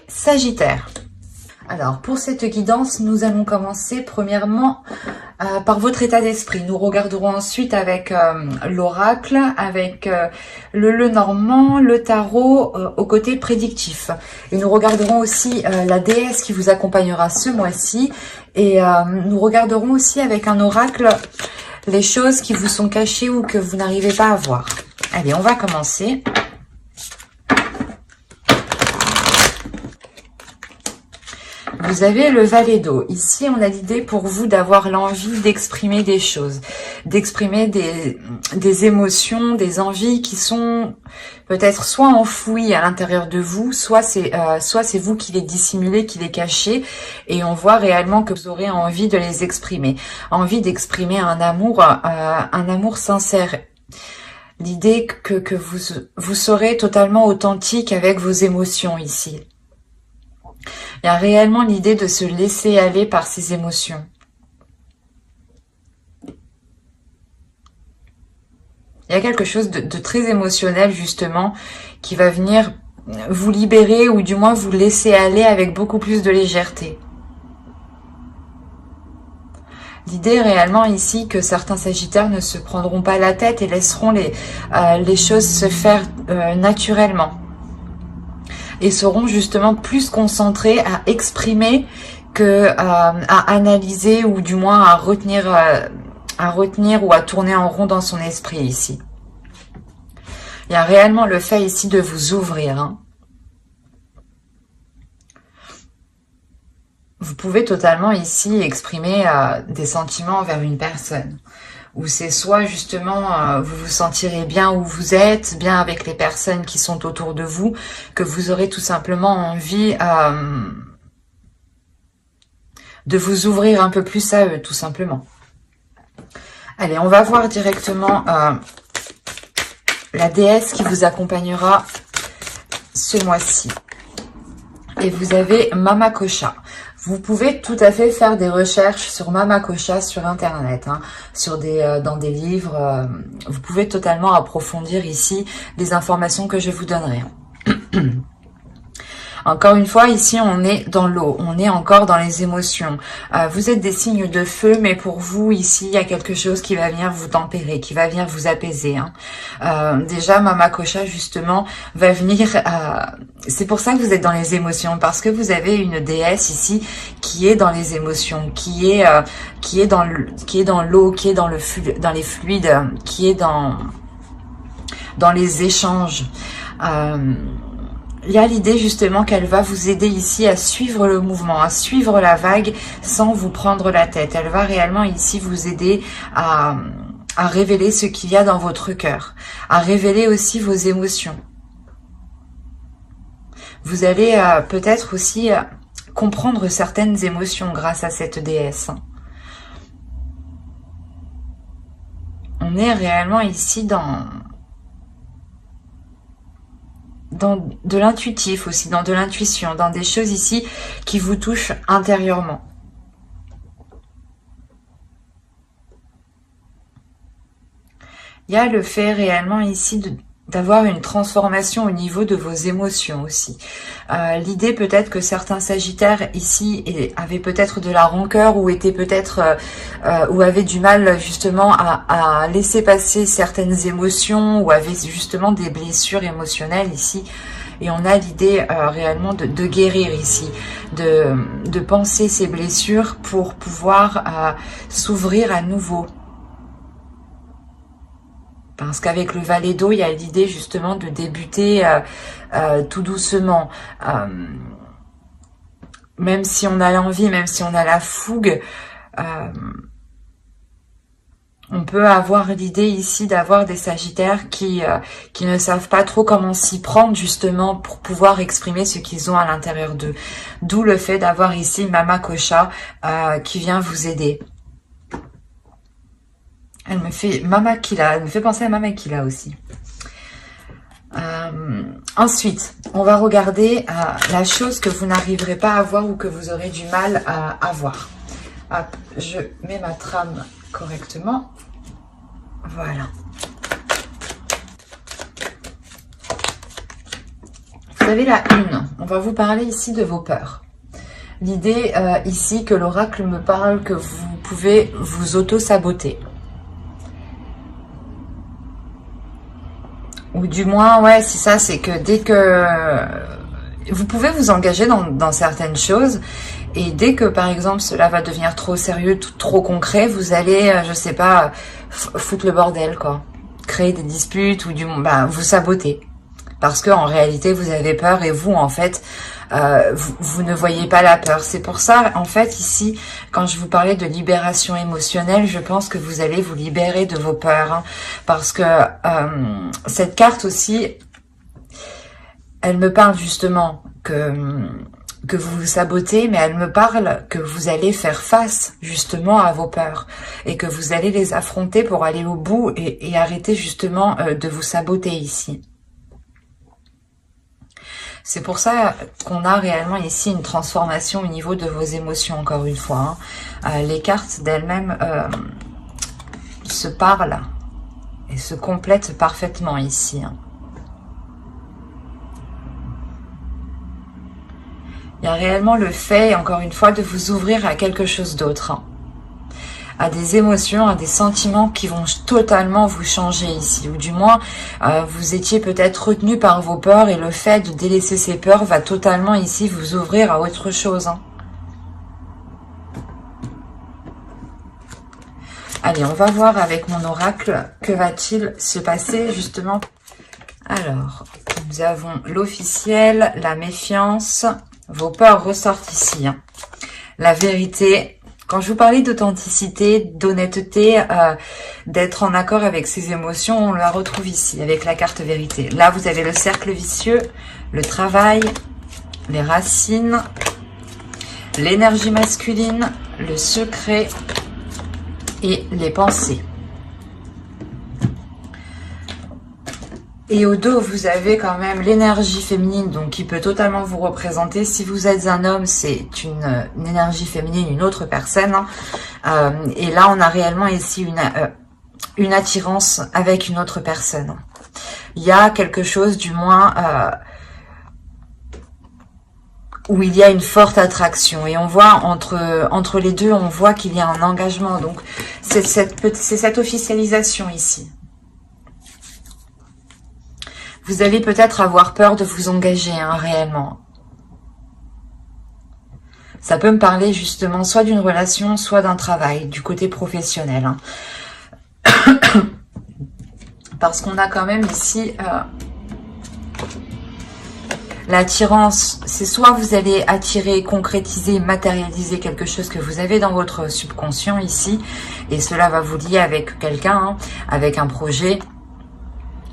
Sagittaire. Alors, pour cette guidance, nous allons commencer premièrement par votre état d'esprit. Nous regarderons ensuite avec l'oracle, avec le Lenormand, le tarot au côté prédictif. Et nous regarderons aussi la déesse qui vous accompagnera ce mois-ci. Et nous regarderons aussi avec un oracle les choses qui vous sont cachées ou que vous n'arrivez pas à voir. Allez, on va commencer. Vous avez le valet d'eau. Ici, on a l'idée pour vous d'avoir l'envie d'exprimer des choses, d'exprimer des émotions, des envies qui sont peut-être soit enfouies à l'intérieur de vous, soit c'est vous qui les dissimulez, qui les cachez, et on voit réellement que vous aurez envie de les exprimer, envie d'exprimer un amour sincère. L'idée que vous serez totalement authentique avec vos émotions ici. Il y a réellement l'idée de se laisser aller par ses émotions. Il y a quelque chose de très émotionnel justement qui va venir vous libérer ou du moins vous laisser aller avec beaucoup plus de légèreté. L'idée réellement ici que certains sagittaires ne se prendront pas la tête et laisseront les choses se faire naturellement. Et seront justement plus concentrés à exprimer que à analyser ou du moins à retenir ou à tourner en rond dans son esprit ici. Il y a réellement le fait ici de vous ouvrir. Hein. Vous pouvez totalement ici exprimer des sentiments envers une personne. Où c'est soit justement vous vous sentirez bien où vous êtes, bien avec les personnes qui sont autour de vous, que vous aurez tout simplement envie de vous ouvrir un peu plus à eux, tout simplement. Allez, on va voir directement la déesse qui vous accompagnera ce mois-ci. Et vous avez Mama Kosha. Vous pouvez tout à fait faire des recherches sur Mama Kosha sur internet, hein, dans des livres. Vous pouvez totalement approfondir ici les informations que je vous donnerai. Encore une fois, ici, on est dans l'eau, on est encore dans les émotions. Vous êtes des signes de feu, mais pour vous, ici, il y a quelque chose qui va venir vous tempérer, qui va venir vous apaiser. Hein. Déjà, Mama Kosha, justement, va venir... c'est pour ça que vous êtes dans les émotions, parce que vous avez une déesse ici qui est dans les émotions, qui est dans l'eau, qui est dans les fluides, qui est dans les échanges. Il y a l'idée justement qu'elle va vous aider ici à suivre le mouvement, à suivre la vague sans vous prendre la tête. Elle va réellement ici vous aider à révéler ce qu'il y a dans votre cœur, à révéler aussi vos émotions. Vous allez peut-être aussi comprendre certaines émotions grâce à cette déesse. On est réellement ici dans de l'intuitif aussi, dans de l'intuition, dans des choses ici qui vous touchent intérieurement. Il y a le fait réellement ici d'avoir une transformation au niveau de vos émotions aussi. L'idée peut-être que certains sagittaires ici avaient peut-être de la rancœur ou étaient peut-être ou avaient du mal justement à laisser passer certaines émotions ou avaient justement des blessures émotionnelles ici. Et on a l'idée réellement de guérir ici, de penser ces blessures pour pouvoir s'ouvrir à nouveau. Parce qu'avec le valet d'eau, il y a l'idée justement de débuter tout doucement. Même si on a l'envie, même si on a la fougue, on peut avoir l'idée ici d'avoir des sagittaires qui ne savent pas trop comment s'y prendre justement pour pouvoir exprimer ce qu'ils ont à l'intérieur d'eux. D'où le fait d'avoir ici Mama Kosha qui vient vous aider. Elle me fait penser à Mama Kila aussi. Ensuite, on va regarder la chose que vous n'arriverez pas à voir ou que vous aurez du mal à voir. Hop, je mets ma trame correctement. Voilà. avez la une. On va vous parler ici de vos peurs. L'idée ici que l'oracle me parle que vous pouvez vous auto-saboter. Ou du moins, ouais, c'est ça, c'est que dès que... Vous pouvez vous engager dans certaines choses, et dès que, par exemple, cela va devenir trop sérieux, trop concret, vous allez, je sais pas, foutre le bordel, quoi. Créer des disputes, ou du moins, bah, vous saboter. Parce que en réalité, vous avez peur, et vous, en fait, vous ne voyez pas la peur. C'est pour ça, en fait, ici, quand je vous parlais de libération émotionnelle, je pense que vous allez vous libérer de vos peurs. Hein, parce que cette carte aussi, elle me parle justement que vous vous sabotez, mais elle me parle que vous allez faire face justement à vos peurs et que vous allez les affronter pour aller au bout et arrêter justement de vous saboter ici. C'est pour ça qu'on a réellement ici une transformation au niveau de vos émotions, encore une fois. Hein. Les cartes d'elles-mêmes se parlent et se complètent parfaitement ici. Hein. Il y a réellement le fait, encore une fois, de vous ouvrir à quelque chose d'autre. Hein. À des émotions, à des sentiments qui vont totalement vous changer ici. Ou du moins, vous étiez peut-être retenu par vos peurs et le fait de délaisser ces peurs va totalement ici vous ouvrir à autre chose. Hein. Allez, on va voir avec mon oracle que va-t-il se passer justement. Alors, nous avons l'officiel, la méfiance, vos peurs ressortent ici. Hein. La vérité. Quand je vous parlais d'authenticité, d'honnêteté, d'être en accord avec ses émotions, on la retrouve ici, avec la carte vérité. Là, vous avez le cercle vicieux, le travail, les racines, l'énergie masculine, le secret et les pensées. Et au dos, vous avez quand même l'énergie féminine, donc qui peut totalement vous représenter. Si vous êtes un homme, c'est une énergie féminine, une autre personne. Et là, on a réellement ici une attirance avec une autre personne. Il y a quelque chose, du moins, où il y a une forte attraction. Et on voit entre les deux, on voit qu'il y a un engagement. Donc, c'est cette officialisation ici. Vous allez peut-être avoir peur de vous engager, hein, réellement. Ça peut me parler justement soit d'une relation, soit d'un travail, du côté professionnel. Hein. Parce qu'on a quand même ici l'attirance. C'est soit vous allez attirer, concrétiser, matérialiser quelque chose que vous avez dans votre subconscient ici. Et cela va vous lier avec quelqu'un, hein, avec un projet,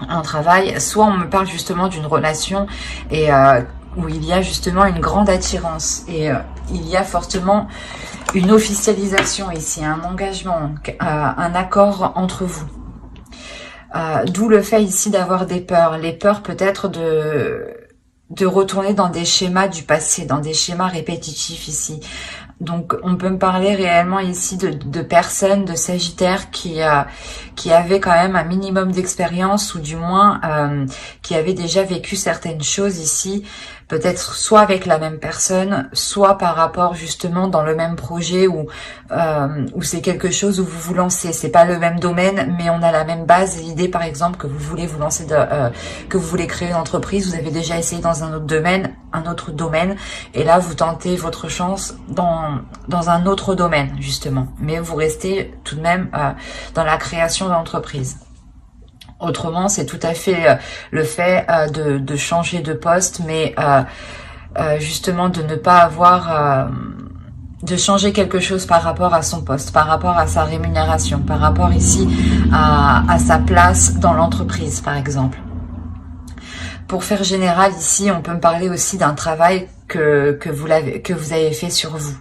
un travail, soit on me parle justement d'une relation et où il y a justement une grande attirance et il y a fortement une officialisation ici, un engagement, un accord entre vous. D'où le fait ici d'avoir des peurs, les peurs peut-être de retourner dans des schémas du passé, dans des schémas répétitifs ici. Donc, on peut me parler réellement ici de personnes, de Sagittaires qui avaient quand même un minimum d'expérience ou du moins qui avaient déjà vécu certaines choses ici, peut-être soit avec la même personne, soit par rapport justement dans le même projet où c'est quelque chose où vous vous lancez. C'est pas le même domaine, mais on a la même base. L'idée, par exemple, que vous voulez vous lancer, que vous voulez créer une entreprise, vous avez déjà essayé dans un autre domaine, et là vous tentez votre chance dans un autre domaine justement, mais vous restez tout de même dans la création d'entreprise. Autrement, c'est tout à fait le fait de changer de poste, mais justement de ne pas avoir de changer quelque chose par rapport à son poste, par rapport à sa rémunération, par rapport ici à sa place dans l'entreprise, par exemple. Pour faire général ici, on peut me parler aussi d'un travail que vous avez fait sur vous.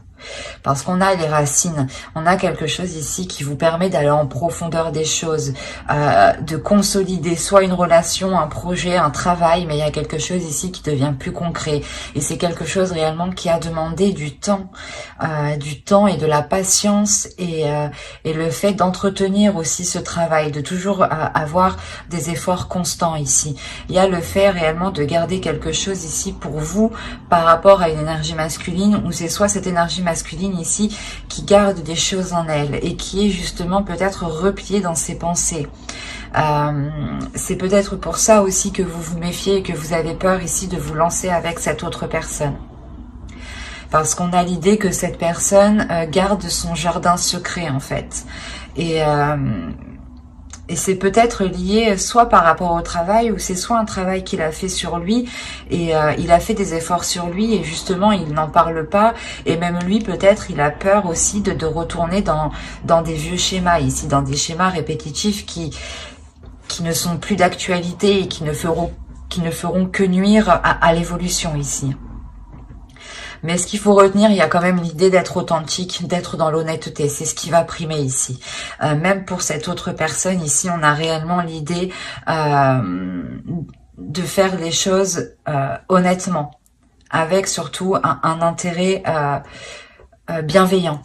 Parce qu'on a les racines, on a quelque chose ici qui vous permet d'aller en profondeur des choses, de consolider soit une relation, un projet, un travail, mais il y a quelque chose ici qui devient plus concret. Et c'est quelque chose réellement qui a demandé du temps et de la patience et le fait d'entretenir aussi ce travail, de toujours avoir des efforts constants ici. Il y a le fait réellement de garder quelque chose ici pour vous par rapport à une énergie masculine, ou c'est soit cette énergie masculine ici qui garde des choses en elle et qui est justement peut-être repliée dans ses pensées. C'est peut-être pour ça aussi que vous vous méfiez et que vous avez peur ici de vous lancer avec cette autre personne. Parce qu'on a l'idée que cette personne garde son jardin secret en fait. Et c'est peut-être lié soit par rapport au travail, ou c'est soit un travail qu'il a fait sur lui, et il a fait des efforts sur lui, et justement il n'en parle pas, et même lui peut-être il a peur aussi de retourner dans des vieux schémas ici, dans des schémas répétitifs qui ne sont plus d'actualité et qui ne feront que nuire à l'évolution ici. Mais ce qu'il faut retenir, il y a quand même l'idée d'être authentique, d'être dans l'honnêteté. C'est ce qui va primer ici. Même pour cette autre personne, ici, on a réellement l'idée de faire les choses honnêtement, avec surtout un intérêt bienveillant.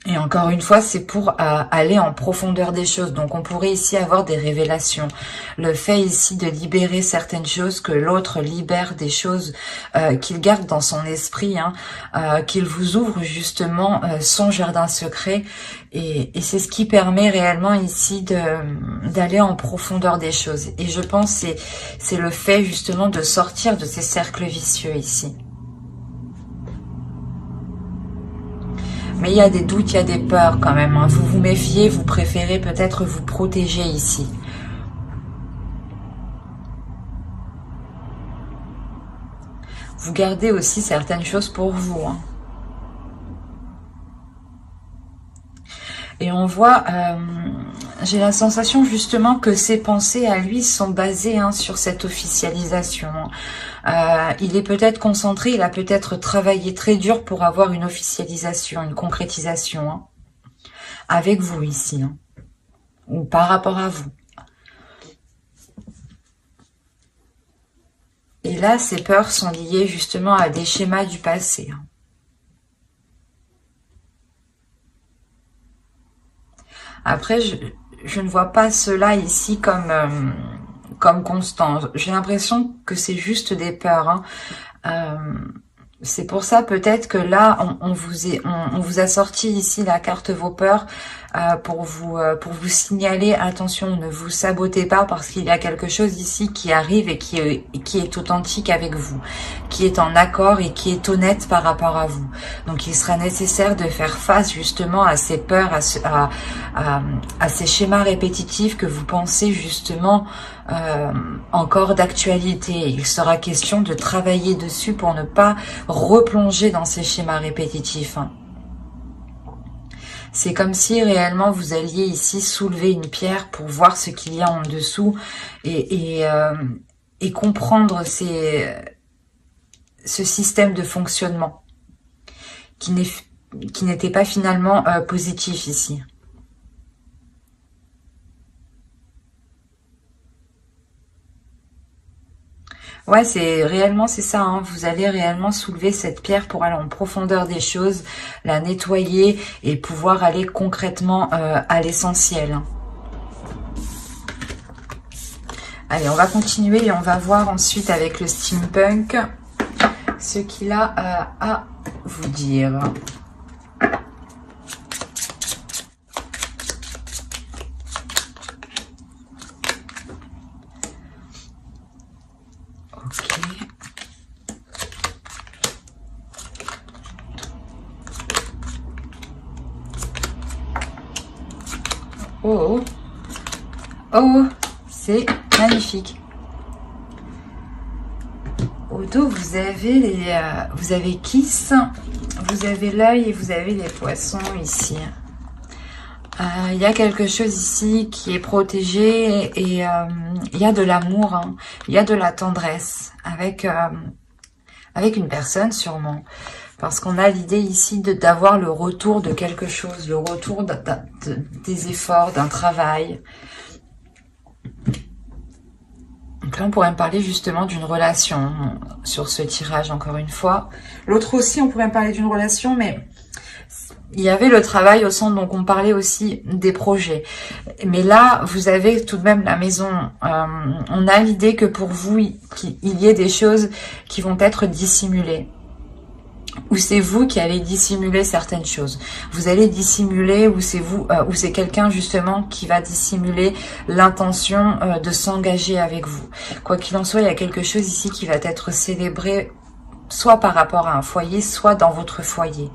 Et encore une fois, c'est pour aller en profondeur des choses. Donc, on pourrait ici avoir des révélations. Le fait ici de libérer certaines choses, que l'autre libère des choses qu'il garde dans son esprit, qu'il vous ouvre justement son jardin secret. Et c'est ce qui permet réellement ici d'aller en profondeur des choses. Et je pense que c'est le fait justement de sortir de ces cercles vicieux ici. Mais il y a des doutes, il y a des peurs quand même. Vous vous méfiez, vous préférez peut-être vous protéger ici. Vous gardez aussi certaines choses pour vous. Et on voit, j'ai la sensation justement que ses pensées à lui sont basées sur cette officialisation. Il est peut-être concentré, il a peut-être travaillé très dur pour avoir une officialisation, une concrétisation avec vous ici, ou par rapport à vous. Et là, ces peurs sont liées justement à des schémas du passé. Après, je ne vois pas cela ici comme constant. J'ai l'impression que c'est juste des peurs. C'est pour ça peut-être que là, on vous a sorti ici la carte vos peurs pour vous signaler, attention, ne vous sabotez pas parce qu'il y a quelque chose ici qui arrive et qui est authentique avec vous, qui est en accord et qui est honnête par rapport à vous. Donc il sera nécessaire de faire face justement à ces peurs, à ces schémas répétitifs que vous pensez justement encore d'actualité. Il sera question de travailler dessus pour ne pas replonger dans ces schémas répétitifs. C'est comme si réellement vous alliez ici soulever une pierre pour voir ce qu'il y a en dessous et comprendre ce système de fonctionnement qui n'était pas finalement positif ici. Ouais, c'est ça. Vous allez réellement soulever cette pierre pour aller en profondeur des choses, la nettoyer et pouvoir aller concrètement à l'essentiel. Allez, on va continuer et on va voir ensuite avec le steampunk ce qu'il a à vous dire. Oh, oh, c'est magnifique. Au dos, vous avez Kiss, vous avez l'œil et vous avez les poissons ici. Il y a quelque chose ici qui est protégé et il y a de l'amour, il y a de la tendresse avec Avec une personne sûrement. Parce qu'on a l'idée ici d'avoir le retour de quelque chose, le retour des efforts, d'un travail. Donc là, on pourrait me parler justement d'une relation sur ce tirage, encore une fois. L'autre aussi, on pourrait me parler d'une relation, mais il y avait le travail au centre, donc on parlait aussi des projets. Mais là, vous avez tout de même la maison. On a l'idée que pour vous, il y ait des choses qui vont être dissimulées. Ou c'est vous qui allez dissimuler certaines choses. Vous allez dissimuler, ou c'est vous, ou c'est quelqu'un justement qui va dissimuler l'intention de s'engager avec vous. Quoi qu'il en soit, il y a quelque chose ici qui va être célébré, soit par rapport à un foyer, soit dans votre foyer.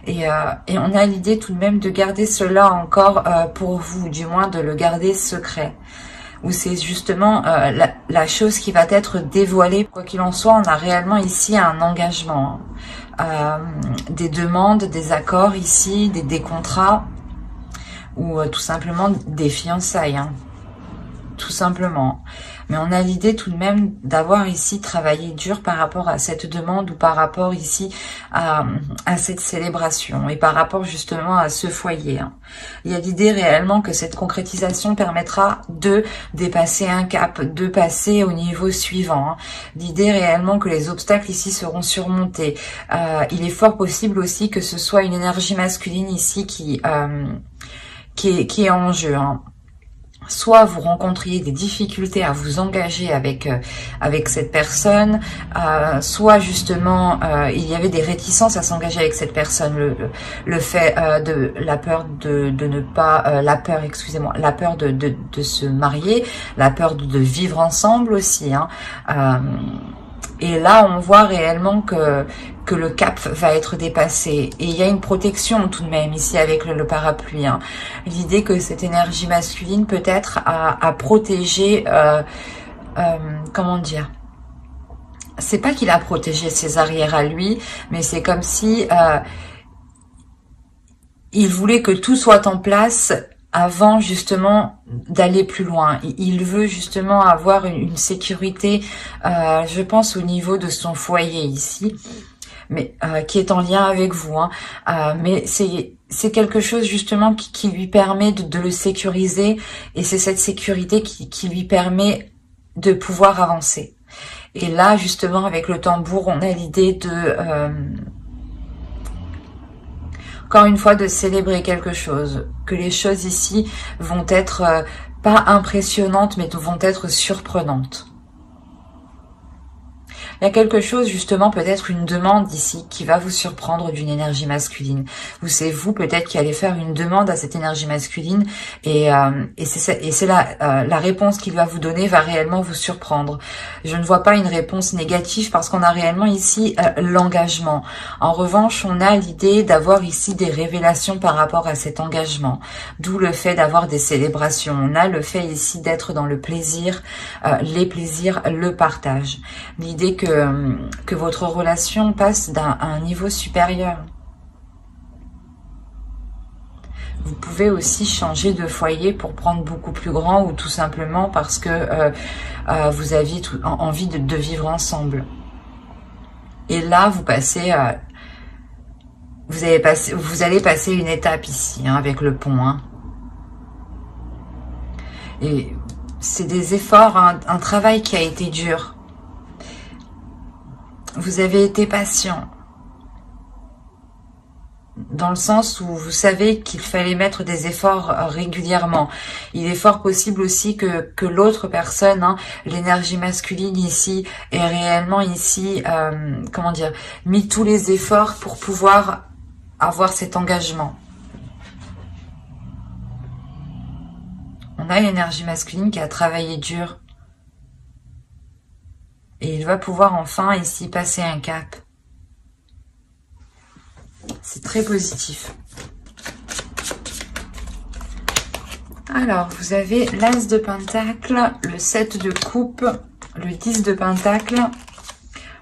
Et on a l'idée tout de même de garder cela encore pour vous, du moins de le garder secret. Où c'est justement la chose qui va être dévoilée. Quoi qu'il en soit, on a réellement ici un engagement. Des demandes, des accords ici, des contrats, ou tout simplement des fiançailles. Tout simplement. Mais on a l'idée tout de même d'avoir ici travaillé dur par rapport à cette demande ou par rapport ici à cette célébration et par rapport justement à ce foyer. Il y a l'idée réellement que cette concrétisation permettra de dépasser un cap, de passer au niveau suivant. L'idée réellement que les obstacles ici seront surmontés. Il est fort possible aussi que ce soit une énergie masculine ici qui est en jeu. Soit vous rencontriez des difficultés à vous engager avec cette personne, soit justement il y avait des réticences à s'engager avec cette personne, le fait de la peur de ne pas la peur de se marier, la peur de vivre ensemble aussi. Et là, on voit réellement que le cap va être dépassé. Et il y a une protection tout de même ici avec le parapluie. L'idée que cette énergie masculine peut-être a protégé, comment dire, c'est pas qu'il a protégé ses arrières à lui, mais c'est comme si il voulait que tout soit en place avant justement d'aller plus loin. Il veut justement avoir une sécurité, je pense au niveau de son foyer ici, mais qui est en lien avec vous. Mais c'est quelque chose justement qui lui permet de le sécuriser, et c'est cette sécurité qui lui permet de pouvoir avancer. Et là justement avec le tambour, on a l'idée de encore une fois de célébrer quelque chose, que les choses ici vont être pas impressionnantes mais vont être surprenantes. Il y a quelque chose justement, peut-être une demande ici qui va vous surprendre d'une énergie masculine. Ou c'est vous peut-être qui allez faire une demande à cette énergie masculine, et c'est la réponse qu'il va vous donner va réellement vous surprendre. Je ne vois pas une réponse négative parce qu'on a réellement ici l'engagement. En revanche, on a l'idée d'avoir ici des révélations par rapport à cet engagement. D'où le fait d'avoir des célébrations. On a le fait ici d'être dans le plaisir, les plaisirs, le partage. L'idée que votre relation passe à un niveau supérieur. Vous pouvez aussi changer de foyer pour prendre beaucoup plus grand, ou tout simplement parce que vous aviez envie de vivre ensemble. Et là, vous passez, vous allez passer une étape ici avec le pont. Et c'est des efforts, un travail qui a été dur. Vous avez été patient, dans le sens où vous savez qu'il fallait mettre des efforts régulièrement. Il est fort possible aussi que l'autre personne, l'énergie masculine ici, est réellement ici, comment dire, mis tous les efforts pour pouvoir avoir cet engagement. On a l'énergie masculine qui a travaillé dur. Et il va pouvoir enfin ici passer un cap. C'est très positif. Alors, vous avez l'As de Pentacle, le 7 de Coupe, le 10 de Pentacle,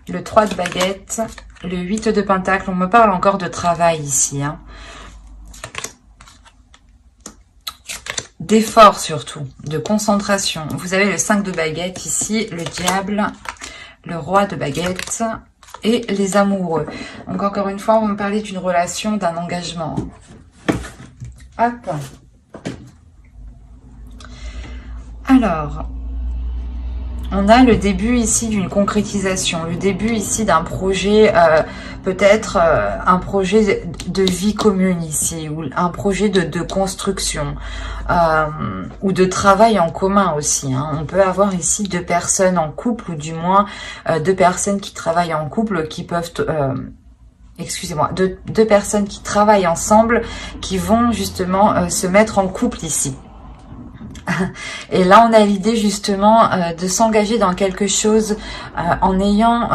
le 3 de Baguette, le 8 de Pentacle. On me parle encore de travail ici. D'effort surtout, de concentration. Vous avez le 5 de Baguette ici, le Diable, le Roi de Baguette et les amoureux. Donc encore une fois, on va me parler d'une relation, d'un engagement. Hop. Alors, on a le début ici d'une concrétisation, le début ici d'un projet, peut-être un projet de vie commune ici, ou un projet de construction, ou de travail en commun aussi. Hein. On peut avoir ici deux personnes en couple, ou du moins deux personnes qui travaillent en couple, qui peuvent... excusez-moi, deux personnes qui travaillent ensemble, qui vont justement se mettre en couple ici. Et là, on a l'idée justement de s'engager dans quelque chose en ayant,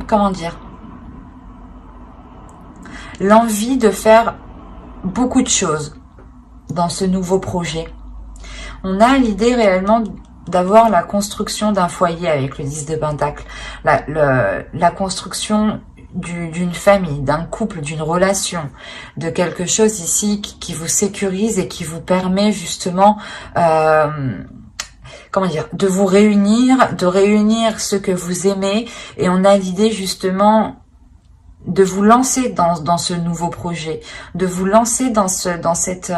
comment dire, l'envie de faire beaucoup de choses dans ce nouveau projet. On a l'idée réellement d'avoir la construction d'un foyer avec le 10 de Pentacle, la construction d'une famille, d'un couple, d'une relation, de quelque chose ici qui vous sécurise et qui vous permet justement, comment dire, de vous réunir, de réunir ceux que vous aimez. Et on a l'idée justement de vous lancer dans ce nouveau projet, de vous lancer dans cette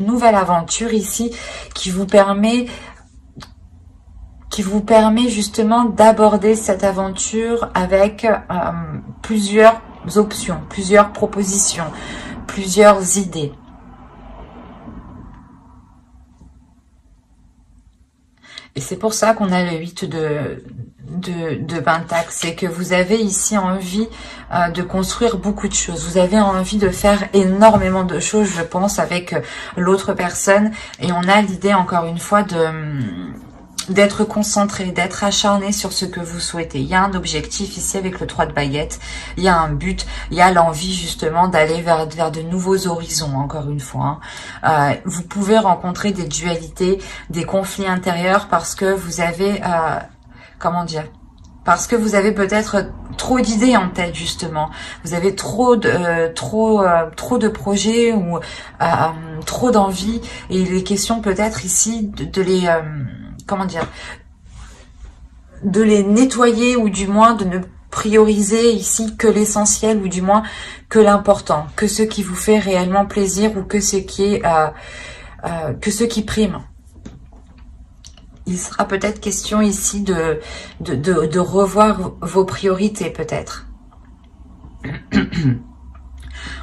nouvelle aventure ici qui vous permet justement d'aborder cette aventure avec plusieurs options, plusieurs propositions, plusieurs idées. Et c'est pour ça qu'on a le 8 de Pentacle, c'est que vous avez ici envie de construire beaucoup de choses. Vous avez envie de faire énormément de choses, je pense, avec l'autre personne. Et on a l'idée, encore une fois, d'être concentré, d'être acharné sur ce que vous souhaitez. Il y a un objectif ici avec le 3 de baguettes, il y a un but, il y a l'envie justement d'aller vers de nouveaux horizons, encore une fois. Hein. Vous pouvez rencontrer des dualités, des conflits intérieurs parce que vous avez, comment dire, parce que vous avez peut-être trop d'idées en tête justement. Vous avez trop de projets ou trop d'envie et il est question peut-être ici de les comment dire, de les nettoyer ou du moins de ne prioriser ici que l'essentiel ou du moins que l'important, que ce qui vous fait réellement plaisir ou que ce qui prime. Il sera peut-être question ici de revoir vos priorités peut-être.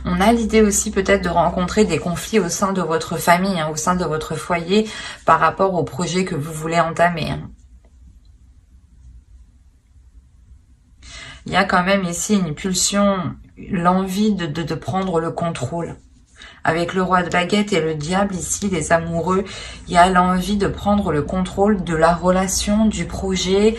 On a l'idée aussi peut-être de rencontrer des conflits au sein de votre famille, hein, au sein de votre foyer, par rapport au projet que vous voulez entamer. Hein. Il y a quand même ici une pulsion, l'envie de prendre le contrôle. Avec le roi de baguette et le diable ici, les amoureux, il y a l'envie de prendre le contrôle de la relation, du projet.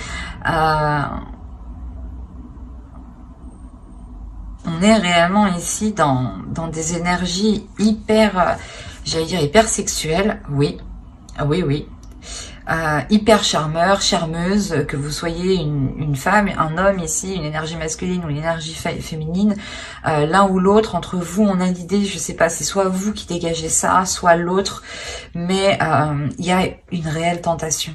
On est réellement ici dans des énergies hyper, j'allais dire hyper sexuelles, oui, oui, hyper charmeur, charmeuse, que vous soyez une femme, un homme ici, une énergie masculine ou une énergie féminine, l'un ou l'autre, entre vous, on a l'idée, je sais pas, c'est soit vous qui dégagez ça, soit l'autre, mais il y a une réelle tentation.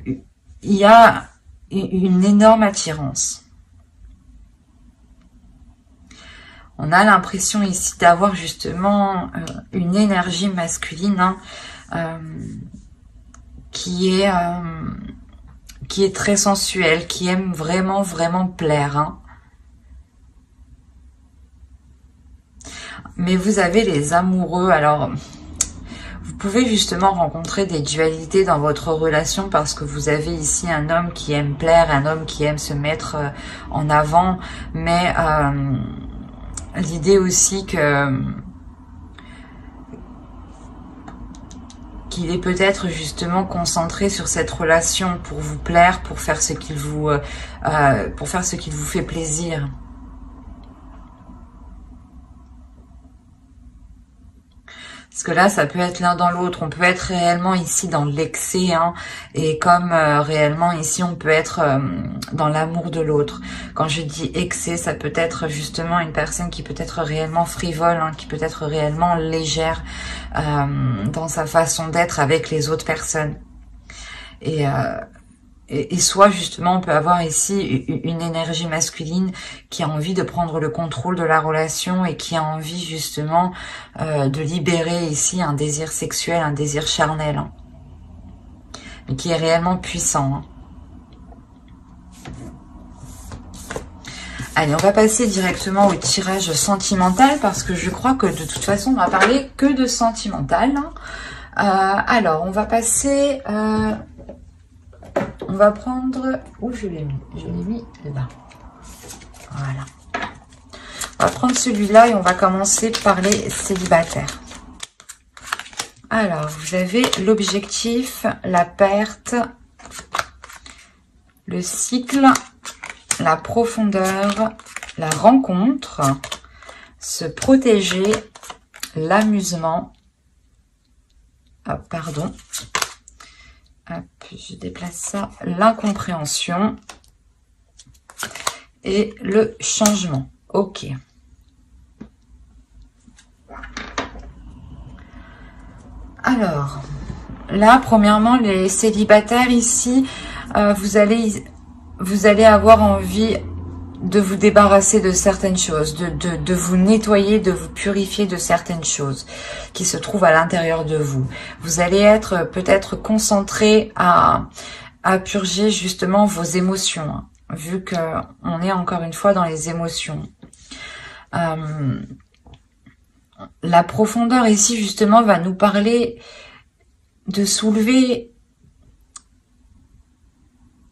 Il y a une énorme attirance. On a l'impression ici d'avoir justement une énergie masculine hein, qui est très sensuelle, qui aime vraiment plaire. Hein. Mais vous avez les amoureux, alors vous pouvez justement rencontrer des dualités dans votre relation parce que vous avez ici un homme qui aime plaire, un homme qui aime se mettre en avant, mais l'idée aussi qu'il est peut-être justement concentré sur cette relation pour vous plaire, pour faire ce qu'il vous fait plaisir. Parce que là, ça peut être l'un dans l'autre. On peut être réellement ici dans l'excès, hein, et comme réellement ici, on peut être dans l'amour de l'autre. Quand je dis excès, ça peut être justement une personne qui peut être réellement frivole, hein, qui peut être réellement légère dans sa façon d'être avec les autres personnes. Et et soit justement on peut avoir ici une énergie masculine qui a envie de prendre le contrôle de la relation et qui a envie justement de libérer ici un désir sexuel, un désir charnel, hein, mais qui est réellement puissant, hein. Allez, on va passer directement au tirage sentimental parce que je crois que de toute façon on va parler que de sentimental, hein. Alors, on va passer... on va prendre... Où je l'ai mis? Je l'ai mis là. Voilà. On va prendre celui-là et on va commencer par les célibataires. Alors, vous avez l'objectif, la perte, le cycle, la profondeur, la rencontre, se protéger, l'amusement. Ah, pardon. Hop, je déplace ça. L'incompréhension et le changement. Ok. Alors, là, premièrement, les célibataires ici, vous allez avoir envie de vous débarrasser de certaines choses, de vous nettoyer, de vous purifier de certaines choses qui se trouvent à l'intérieur de vous. Vous allez être peut-être concentré à purger justement vos émotions, hein, vu que on est encore une fois dans les émotions. La profondeur ici justement va nous parler de soulever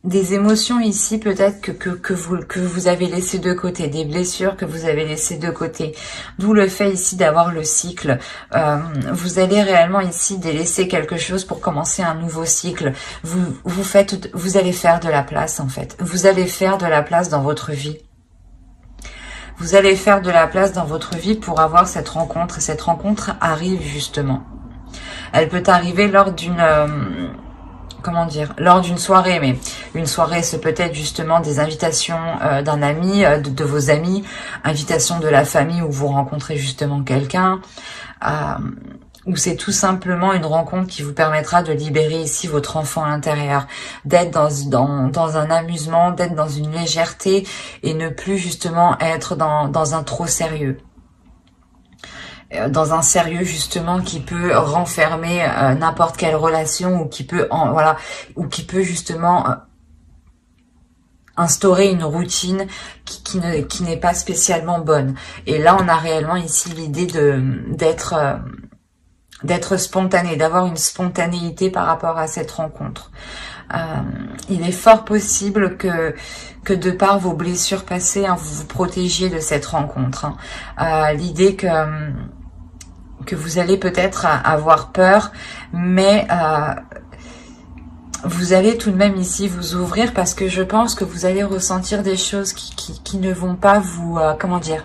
des émotions ici peut-être que vous avez laissé de côté, des blessures que vous avez laissées de côté. D'où le fait ici d'avoir le cycle. Vous allez réellement ici délaisser quelque chose pour commencer un nouveau cycle. Vous allez faire de la place en fait. Vous allez faire de la place dans votre vie. Vous allez faire de la place dans votre vie pour avoir cette rencontre. Et cette rencontre arrive justement. Elle peut arriver lors d'une... comment dire, lors d'une soirée, mais une soirée c'est peut-être justement des invitations d'un ami, de vos amis, invitations de la famille où vous rencontrez justement quelqu'un, ou c'est tout simplement une rencontre qui vous permettra de libérer ici votre enfant à l'intérieur, d'être dans un amusement, d'être dans une légèreté et ne plus justement être dans un trop sérieux. Dans un sérieux justement qui peut renfermer n'importe quelle relation ou qui peut ou qui peut justement instaurer une routine qui n'est pas spécialement bonne. Et là on a réellement ici l'idée d'être spontané, d'avoir une spontanéité par rapport à cette rencontre. Il est fort possible que de par vos blessures passées, hein, vous vous protégiez de cette rencontre, hein. L'idée que vous allez peut-être avoir peur, mais vous allez tout de même ici vous ouvrir parce que je pense que vous allez ressentir des choses qui ne vont pas vous, comment dire,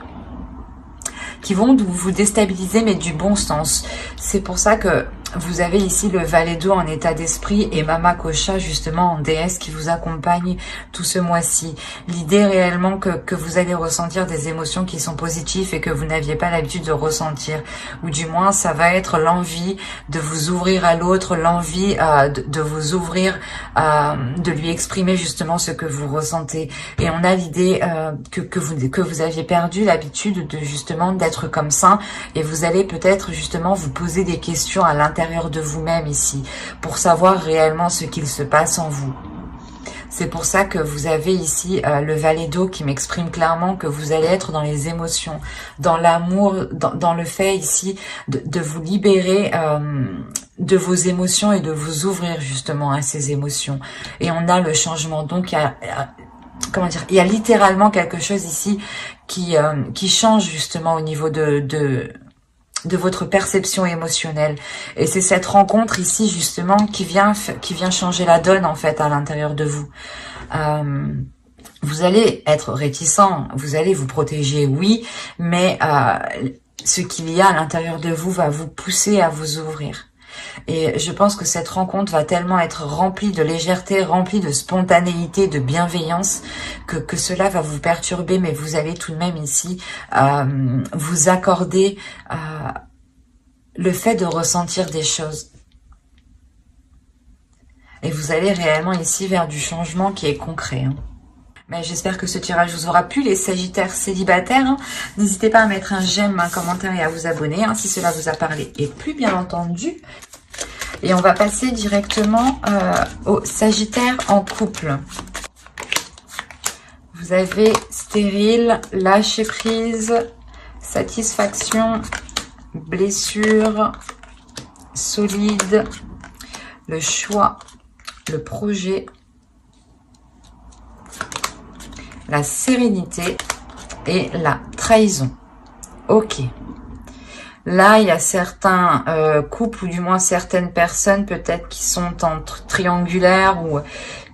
qui vont vous déstabiliser, mais du bon sens. C'est pour ça que vous avez ici le valet d'eau en état d'esprit et Mama Kosha justement en déesse qui vous accompagne tout ce mois-ci. L'idée réellement que vous allez ressentir des émotions qui sont positives et que vous n'aviez pas l'habitude de ressentir. Ou du moins ça va être l'envie de vous ouvrir à l'autre, l'envie de vous ouvrir, de lui exprimer justement ce que vous ressentez. Et on a l'idée que vous aviez perdu l'habitude de justement d'être comme ça et vous allez peut-être justement vous poser des questions à l'intérieur de vous-même ici, pour savoir réellement ce qu'il se passe en vous. C'est pour ça que vous avez ici le valet d'eau qui m'exprime clairement que vous allez être dans les émotions, dans l'amour, dans le fait ici de vous libérer de vos émotions et de vous ouvrir justement à ces émotions. Et on a le changement, donc il y a... comment dire, il y a littéralement quelque chose ici qui change justement au niveau de votre perception émotionnelle. Et c'est cette rencontre ici justement qui vient changer la donne en fait à l'intérieur de vous. Vous allez être réticent, vous allez vous protéger, oui, mais ce qu'il y a à l'intérieur de vous va vous pousser à vous ouvrir. Et je pense que cette rencontre va tellement être remplie de légèreté, remplie de spontanéité, de bienveillance, que cela va vous perturber, mais vous allez tout de même ici vous accorder le fait de ressentir des choses. Et vous allez réellement ici vers du changement qui est concret. Hein. Mais j'espère que ce tirage vous aura plu, les Sagittaires célibataires. Hein. N'hésitez pas à mettre un j'aime, un commentaire et à vous abonner hein, si cela vous a parlé et plu, bien entendu. Et on va passer directement aux Sagittaires en couple. Vous avez stérile, lâcher prise, satisfaction, blessure, solide, le choix, le projet, la sérénité et la trahison. Ok. Là, il y a certains couples ou du moins certaines personnes peut-être qui sont en triangulaire ou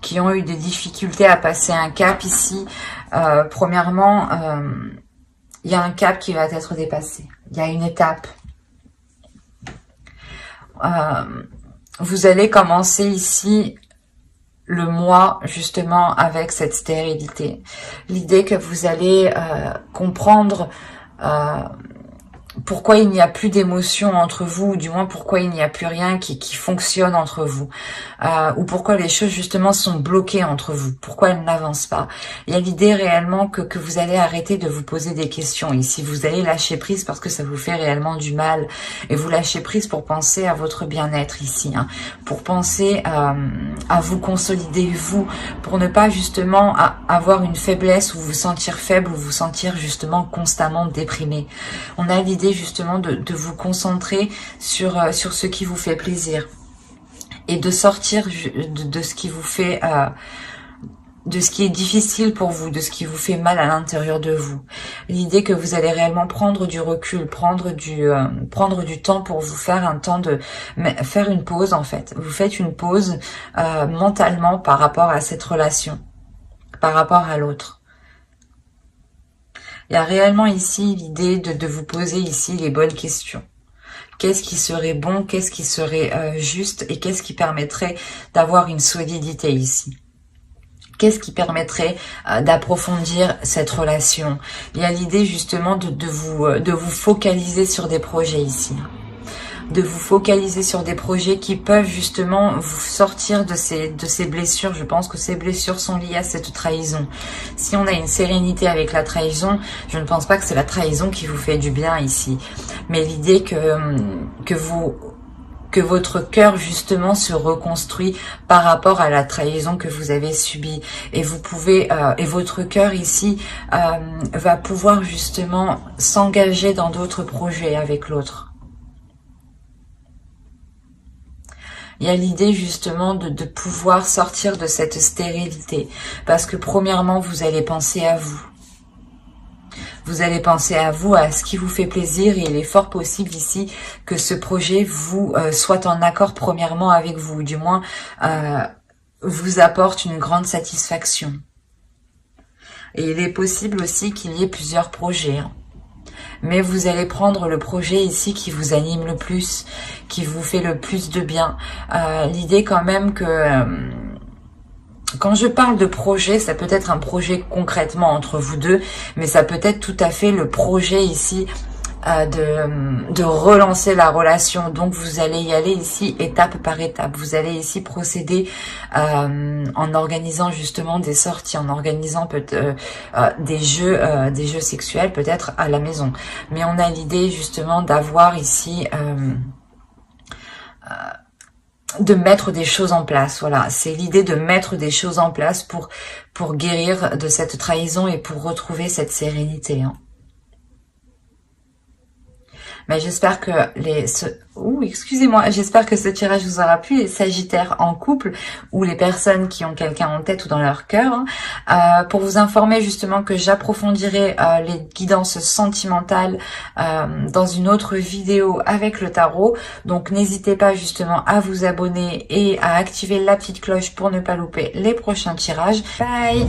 qui ont eu des difficultés à passer un cap ici. Premièrement, il y a un cap qui va être dépassé. Il y a une étape. Vous allez commencer ici le mois justement avec cette stérilité. L'idée que vous allez comprendre pourquoi il n'y a plus d'émotion entre vous, ou du moins pourquoi il n'y a plus rien qui fonctionne entre vous, ou pourquoi les choses justement sont bloquées entre vous, pourquoi elles n'avancent pas. Il y a l'idée réellement que vous allez arrêter de vous poser des questions ici, vous allez lâcher prise parce que ça vous fait réellement du mal, et vous lâchez prise pour penser à votre bien-être ici, hein, pour penser à vous consolider vous, pour ne pas justement avoir une faiblesse ou vous sentir faible ou vous sentir justement constamment déprimé. On a l'idée justement de vous concentrer sur ce qui vous fait plaisir et de sortir de ce qui vous fait de ce qui est difficile pour vous, de ce qui vous fait mal à l'intérieur de vous. L'idée que vous allez réellement prendre du recul, prendre du temps pour vous faire un temps de faire une pause en fait. Vous faites une pause mentalement par rapport à cette relation, par rapport à l'autre. Il y a réellement ici l'idée de vous poser ici les bonnes questions. Qu'est-ce qui serait bon, qu'est-ce qui serait juste et qu'est-ce qui permettrait d'avoir une solidité ici? Qu'est-ce qui permettrait d'approfondir cette relation? Il y a l'idée justement de vous focaliser sur des projets ici. De vous focaliser sur des projets qui peuvent justement vous sortir de ces blessures. Je pense que ces blessures sont liées à cette trahison. Si on a une sérénité avec la trahison, je ne pense pas que c'est la trahison qui vous fait du bien ici. Mais l'idée que votre cœur justement se reconstruit par rapport à la trahison que vous avez subie. Et vous pouvez, et votre cœur ici va pouvoir justement s'engager dans d'autres projets avec l'autre. Il y a l'idée justement de pouvoir sortir de cette stérilité. Parce que premièrement, vous allez penser à vous. Vous allez penser à vous, à ce qui vous fait plaisir. Et il est fort possible ici que ce projet vous soit en accord premièrement avec vous. Du moins, vous apporte une grande satisfaction. Et il est possible aussi qu'il y ait plusieurs projets. Hein. Mais vous allez prendre le projet ici qui vous anime le plus, qui vous fait le plus de bien. L'idée quand même que quand je parle de projet, ça peut être un projet concrètement entre vous deux, mais ça peut être tout à fait le projet ici de relancer la relation. Donc vous allez y aller ici étape par étape. Vous allez ici procéder en organisant justement des sorties, en organisant des jeux sexuels peut-être à la maison. Mais on a l'idée justement d'avoir ici de mettre des choses en place. Voilà, c'est l'idée de mettre des choses en place pour guérir de cette trahison et pour retrouver cette sérénité. Hein. Mais j'espère que j'espère que ce tirage vous aura plu, les Sagittaires en couple ou les personnes qui ont quelqu'un en tête ou dans leur cœur. Pour vous informer justement que j'approfondirai les guidances sentimentales dans une autre vidéo avec le tarot. Donc n'hésitez pas justement à vous abonner et à activer la petite cloche pour ne pas louper les prochains tirages. Bye!